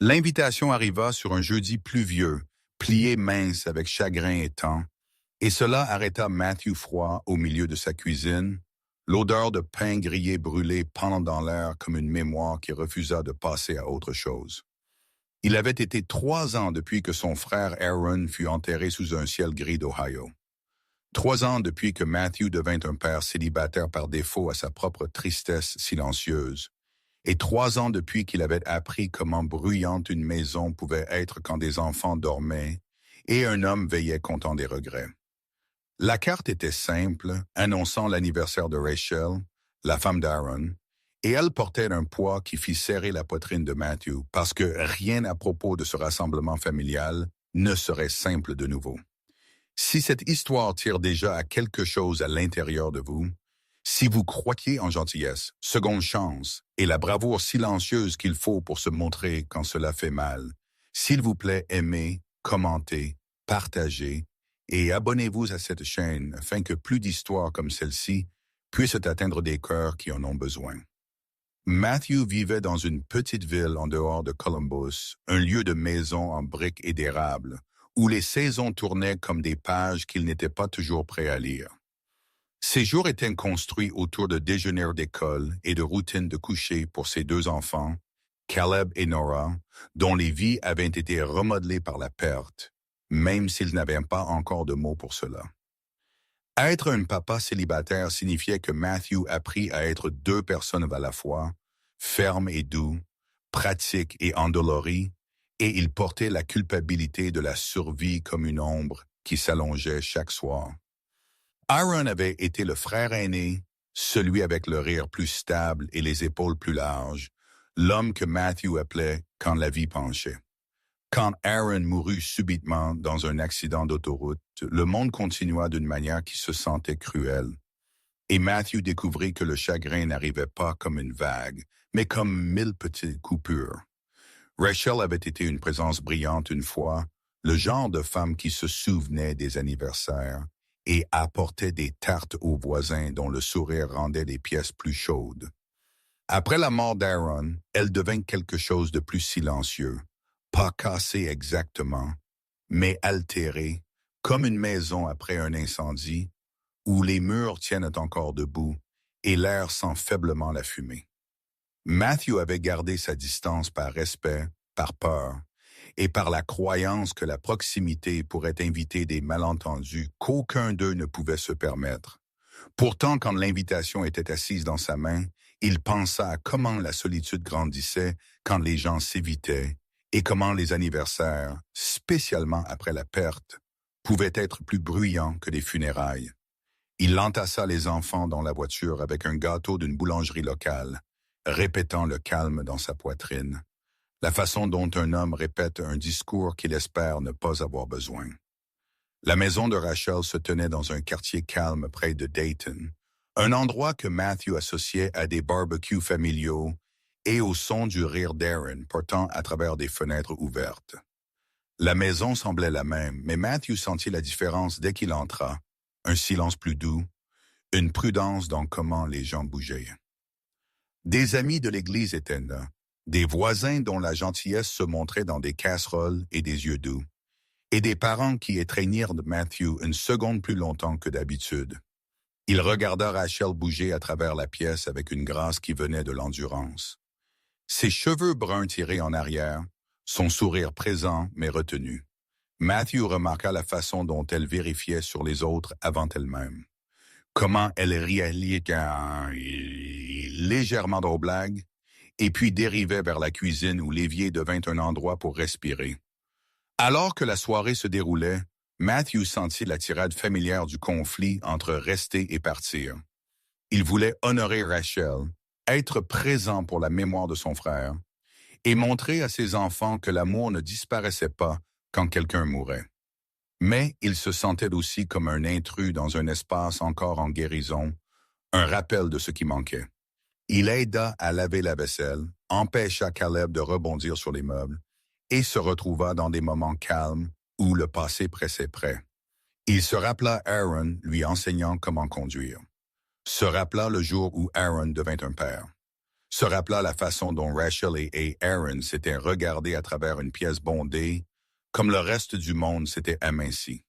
L'invitation arriva sur un jeudi pluvieux, plié mince avec chagrin et temps, et cela arrêta Matthew froid au milieu de sa cuisine, l'odeur de pain grillé brûlé pendant dans l'air comme une mémoire qui refusa de passer à autre chose. Il avait été 3 ans depuis que son frère Aaron fut enterré sous un ciel gris d'Ohio. 3 ans depuis que Matthew devint un père célibataire par défaut à sa propre tristesse silencieuse. Et 3 ans depuis qu'il avait appris comment bruyante une maison pouvait être quand des enfants dormaient et un homme veillait content des regrets. La carte était simple, annonçant l'anniversaire de Rachel, la femme d'Aaron, et elle portait un poids qui fit serrer la poitrine de Matthew parce que rien à propos de ce rassemblement familial ne serait simple de nouveau. Si cette histoire tire déjà à quelque chose à l'intérieur de vous, si vous croyez en gentillesse, seconde chance et la bravoure silencieuse qu'il faut pour se montrer quand cela fait mal, s'il vous plaît, aimez, commentez, partagez et abonnez-vous à cette chaîne afin que plus d'histoires comme celle-ci puissent atteindre des cœurs qui en ont besoin. Matthew vivait dans une petite ville en dehors de Columbus, un lieu de maisons en briques et d'érable, où les saisons tournaient comme des pages qu'il n'était pas toujours prêt à lire. Ses jours étaient construits autour de déjeuners d'école et de routines de coucher pour ses 2 enfants, Caleb et Nora, dont les vies avaient été remodelées par la perte, même s'ils n'avaient pas encore de mots pour cela. Être un papa célibataire signifiait que Matthew apprit à être 2 personnes à la fois, ferme et doux, pratique et endolori, et il portait la culpabilité de la survie comme une ombre qui s'allongeait chaque soir. Aaron avait été le frère aîné, celui avec le rire plus stable et les épaules plus larges, l'homme que Matthew appelait quand la vie penchait. Quand Aaron mourut subitement dans un accident d'autoroute, le monde continua d'une manière qui se sentait cruelle. Et Matthew découvrit que le chagrin n'arrivait pas comme une vague, mais comme 1000 petites coupures. Rachel avait été une présence brillante une fois, le genre de femme qui se souvenait des anniversaires et apportait des tartes aux voisins dont le sourire rendait les pièces plus chaudes. Après la mort d'Aaron, elle devint quelque chose de plus silencieux, pas cassée exactement, mais altérée, comme une maison après un incendie, où les murs tiennent encore debout et l'air sent faiblement la fumée. Matthew avait gardé sa distance par respect, par peur, et par la croyance que la proximité pourrait inviter des malentendus qu'aucun d'eux ne pouvait se permettre. Pourtant, quand l'invitation était assise dans sa main, il pensa à comment la solitude grandissait quand les gens s'évitaient et comment les anniversaires, spécialement après la perte, pouvaient être plus bruyants que les funérailles. Il entassa les enfants dans la voiture avec un gâteau d'une boulangerie locale, répétant le calme dans sa poitrine, la façon dont un homme répète un discours qu'il espère ne pas avoir besoin. La maison de Rachel se tenait dans un quartier calme près de Dayton, un endroit que Matthew associait à des barbecues familiaux et au son du rire d'Aaron portant à travers des fenêtres ouvertes. La maison semblait la même, mais Matthew sentit la différence dès qu'il entra, un silence plus doux, une prudence dans comment les gens bougeaient. Des amis de l'église étaient là, des voisins dont la gentillesse se montrait dans des casseroles et des yeux doux, et des parents qui étreignirent Matthew une seconde plus longtemps que d'habitude. Il regarda Rachel bouger à travers la pièce avec une grâce qui venait de l'endurance. Ses cheveux bruns tirés en arrière, son sourire présent mais retenu. Matthew remarqua la façon dont elle vérifiait sur les autres avant elle-même. Comment elle riait légèrement aux blagues, et puis dérivait vers la cuisine où l'évier devint un endroit pour respirer. Alors que la soirée se déroulait, Matthew sentit la tirade familière du conflit entre rester et partir. Il voulait honorer Rachel, être présent pour la mémoire de son frère, et montrer à ses enfants que l'amour ne disparaissait pas quand quelqu'un mourait. Mais il se sentait aussi comme un intrus dans un espace encore en guérison, un rappel de ce qui manquait. Il aida à laver la vaisselle, empêcha Caleb de rebondir sur les meubles, et se retrouva dans des moments calmes où le passé pressait près. Il se rappela Aaron lui enseignant comment conduire. Se rappela le jour où Aaron devint un père. se rappela la façon dont Rachel et Aaron s'étaient regardés à travers une pièce bondée, comme le reste du monde s'était aminci.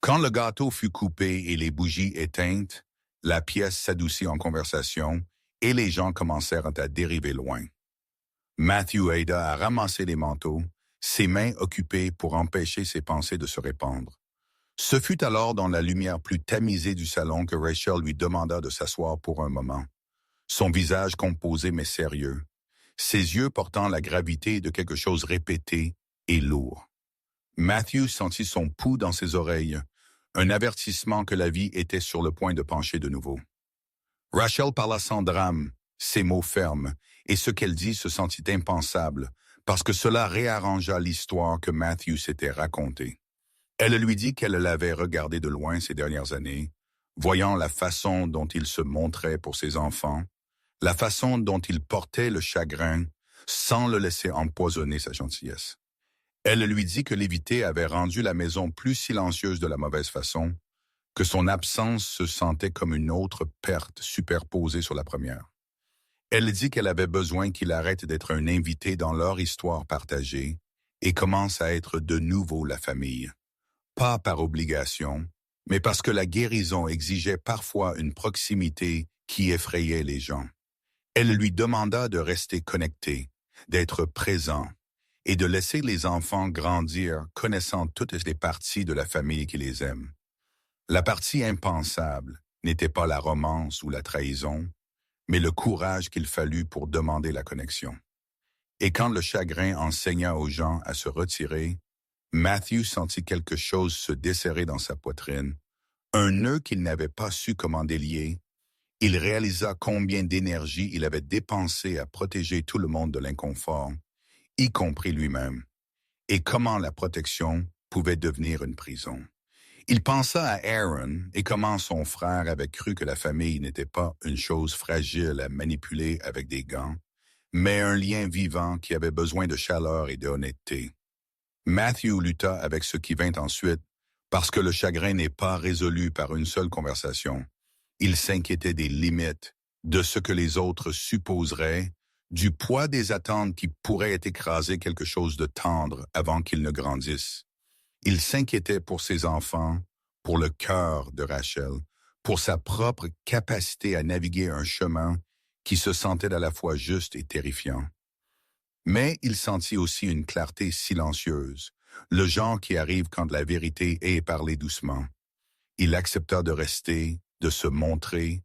Quand le gâteau fut coupé et les bougies éteintes, la pièce s'adoucit en conversation et les gens commencèrent à dériver loin. Matthew aida à ramasser les manteaux, ses mains occupées pour empêcher ses pensées de se répandre. Ce fut alors dans la lumière plus tamisée du salon que Rachel lui demanda de s'asseoir pour un moment. Son visage composé mais sérieux, ses yeux portant la gravité de quelque chose répété et lourd. Matthew sentit son pouls dans ses oreilles, un avertissement que la vie était sur le point de pencher de nouveau. Rachel parla sans drame, ses mots fermes, et ce qu'elle dit se sentit impensable, parce que cela réarrangea l'histoire que Matthew s'était racontée. Elle lui dit qu'elle l'avait regardé de loin ces dernières années, voyant la façon dont il se montrait pour ses enfants, la façon dont il portait le chagrin sans le laisser empoisonner sa gentillesse. Elle lui dit que l'éviter avait rendu la maison plus silencieuse de la mauvaise façon, que son absence se sentait comme une autre perte superposée sur la première. Elle dit qu'elle avait besoin qu'il arrête d'être un invité dans leur histoire partagée et commence à être de nouveau la famille. Pas par obligation, mais parce que la guérison exigeait parfois une proximité qui effrayait les gens. Elle lui demanda de rester connecté, d'être présent et de laisser les enfants grandir connaissant toutes les parties de la famille qui les aime. La partie impensable n'était pas la romance ou la trahison, mais le courage qu'il fallut pour demander la connexion. Et quand le chagrin enseigna aux gens à se retirer, Matthew sentit quelque chose se desserrer dans sa poitrine, un nœud qu'il n'avait pas su comment délier. Il réalisa combien d'énergie il avait dépensé à protéger tout le monde de l'inconfort, y compris lui-même, et comment la protection pouvait devenir une prison. Il pensa à Aaron et comment son frère avait cru que la famille n'était pas une chose fragile à manipuler avec des gants, mais un lien vivant qui avait besoin de chaleur et d'honnêteté. Matthew lutta avec ce qui vint ensuite, parce que le chagrin n'est pas résolu par une seule conversation. Il s'inquiétait des limites, de ce que les autres supposeraient, du poids des attentes qui pourraient écraser quelque chose de tendre avant qu'ils ne grandissent. Il s'inquiétait pour ses enfants, pour le cœur de Rachel, pour sa propre capacité à naviguer un chemin qui se sentait à la fois juste et terrifiant. Mais il sentit aussi une clarté silencieuse, le genre qui arrive quand la vérité est parlée doucement. Il accepta de rester, de se montrer,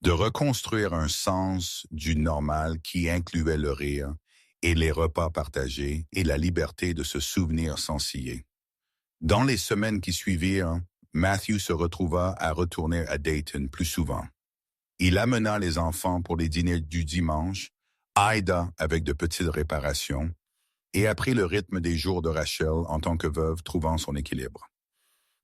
de reconstruire un sens du normal qui incluait le rire et les repas partagés et la liberté de se souvenir sans ciller. Dans les semaines qui suivirent, Matthew se retrouva à retourner à Dayton plus souvent. Il amena les enfants pour les dîners du dimanche, aida avec de petites réparations, et apprit le rythme des jours de Rachel en tant que veuve trouvant son équilibre.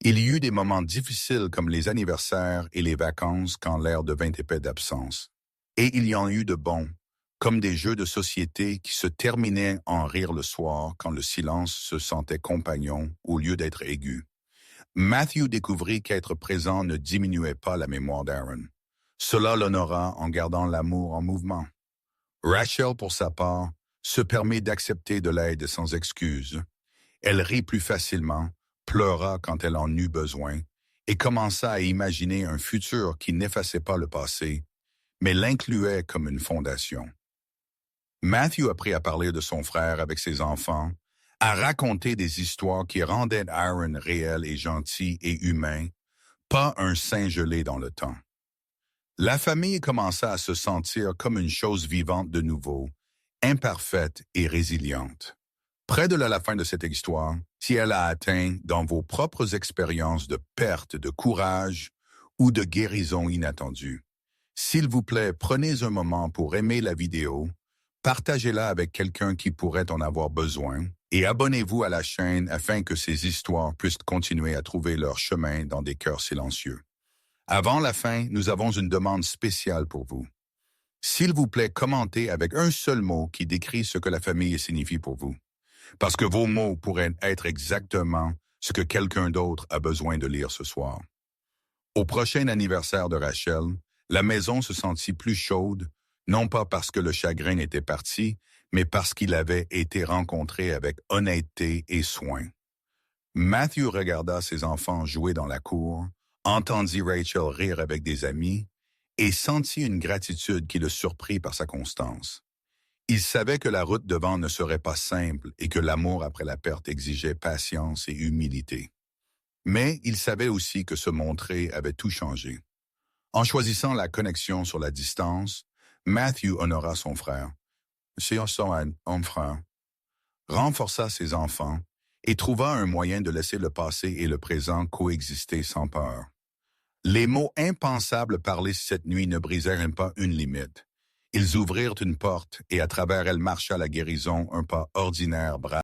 Il y eut des moments difficiles comme les anniversaires et les vacances quand l'air devint épais d'absence. Et il y en eut de bons, comme des jeux de société qui se terminaient en rire le soir quand le silence se sentait compagnon au lieu d'être aigu. Matthew découvrit qu'être présent ne diminuait pas la mémoire d'Aaron. Cela l'honora en gardant l'amour en mouvement. Rachel, pour sa part, se permit d'accepter de l'aide sans excuse. Elle rit plus facilement, pleura quand elle en eut besoin, et commença à imaginer un futur qui n'effaçait pas le passé, mais l'incluait comme une fondation. Matthew apprit à parler de son frère avec ses enfants, à raconter des histoires qui rendaient Aaron réel et gentil et humain, pas un saint gelé dans le temps. La famille commença à se sentir comme une chose vivante de nouveau, imparfaite et résiliente. Près de la fin de cette histoire, si elle a atteint dans vos propres expériences de perte de courage ou de guérison inattendue, s'il vous plaît, prenez un moment pour aimer la vidéo, partagez-la avec quelqu'un qui pourrait en avoir besoin et abonnez-vous à la chaîne afin que ces histoires puissent continuer à trouver leur chemin dans des cœurs silencieux. Avant la fin, nous avons une demande spéciale pour vous. S'il vous plaît, commentez avec un seul mot qui décrit ce que la famille signifie pour vous. Parce que vos mots pourraient être exactement ce que quelqu'un d'autre a besoin de lire ce soir. Au prochain anniversaire de Rachel, la maison se sentit plus chaude, non pas parce que le chagrin était parti, mais parce qu'il avait été rencontré avec honnêteté et soin. Matthew regarda ses enfants jouer dans la cour, entendit Rachel rire avec des amis et sentit une gratitude qui le surprit par sa constance. Il savait que la route devant ne serait pas simple et que l'amour après la perte exigeait patience et humilité. Mais il savait aussi que se montrer avait tout changé. En choisissant la connexion sur la distance, Matthew honora son frère. C'est un homme frère. Renforça ses enfants et trouva un moyen de laisser le passé et le présent coexister sans peur. Les mots impensables parlés cette nuit ne brisèrent pas une limite. Ils ouvrirent une porte et à travers elle marcha la guérison, un pas ordinaire, brave.